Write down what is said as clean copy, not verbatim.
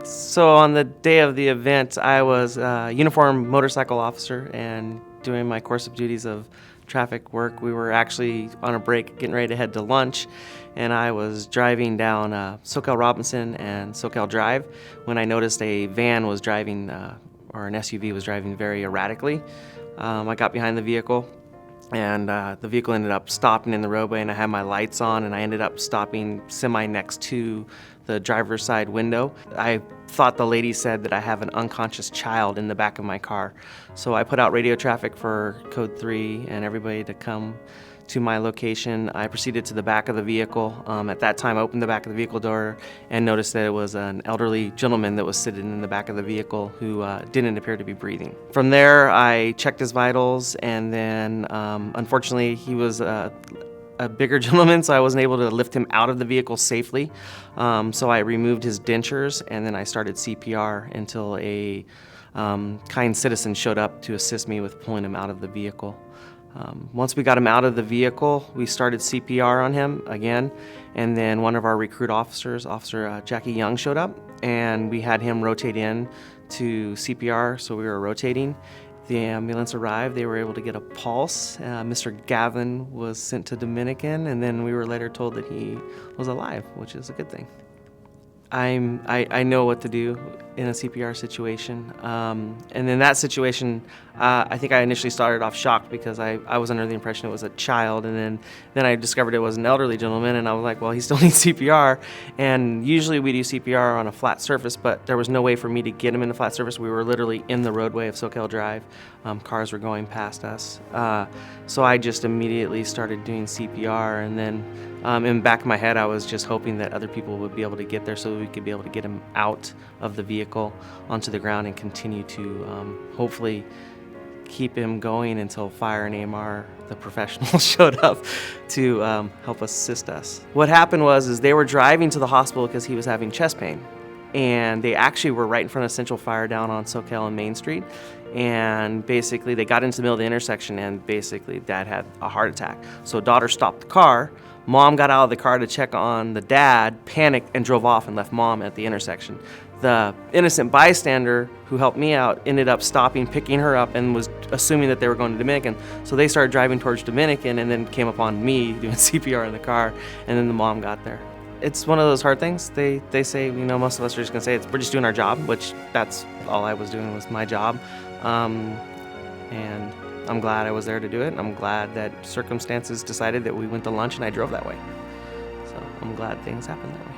So on the day of the event, I was a uniformed motorcycle officer and doing my course of duties of traffic work. We were actually on a break getting ready to head to lunch, and I was driving down SoCal Robinson and SoCal Drive when I noticed a van was driving, or an SUV was driving very erratically. I got behind the vehicle, and the vehicle ended up stopping in the roadway, and I had my lights on, and I ended up stopping semi next to the driver's side window. I thought the lady said that I have an unconscious child in the back of my car. So I put out radio traffic for code 3 and everybody to come to my location. I proceeded to the back of the vehicle. At that time, I opened the back of the vehicle door and noticed that it was an elderly gentleman that was sitting in the back of the vehicle who didn't appear to be breathing. From there, I checked his vitals, and then unfortunately, he was a bigger gentleman, so I wasn't able to lift him out of the vehicle safely. So I removed his dentures, and then I started CPR until a kind citizen showed up to assist me with pulling him out of the vehicle. Once we got him out of the vehicle, we started CPR on him again, and then one of our recruit officers, Officer Jackie Young, showed up, and we had him rotate in to CPR, so we were rotating. The ambulance arrived. They were able to get a pulse. Mr. Gavin was sent to Dominican, and then we were later told that he was alive, which is a good thing. I know what to do in a CPR situation. And in that situation, I think I initially started off shocked because I was under the impression it was a child, and then I discovered it was an elderly gentleman, and I was like, well, he still needs CPR. And usually we do CPR on a flat surface, but there was no way for me to get him in a flat surface. We were literally in the roadway of SoCal Drive. Cars were going past us. So I just immediately started doing CPR, and then in the back of my head, I was just hoping that other people would be able to get there so we could be able to get him out of the vehicle onto the ground and continue to hopefully keep him going until fire and AMR, the professionals, showed up to help assist us. What happened was they were driving to the hospital because he was having chest pain. And they actually were right in front of Central Fire down on SoCal and Main Street. And basically they got into the middle of the intersection, and basically Dad had a heart attack. So daughter stopped the car. Mom got out of the car to check on the dad, panicked, and drove off and left Mom at the intersection. The innocent bystander who helped me out ended up stopping, picking her up, and was assuming that they were going to Dominican. So they started driving towards Dominican and then came upon me doing CPR in the car, and then the mom got there. It's one of those hard things. They say, most of us are just gonna say we're just doing our job, which that's all I was doing was my job. And I'm glad I was there to do it, and I'm glad that circumstances decided that we went to lunch and I drove that way. So I'm glad things happened that way.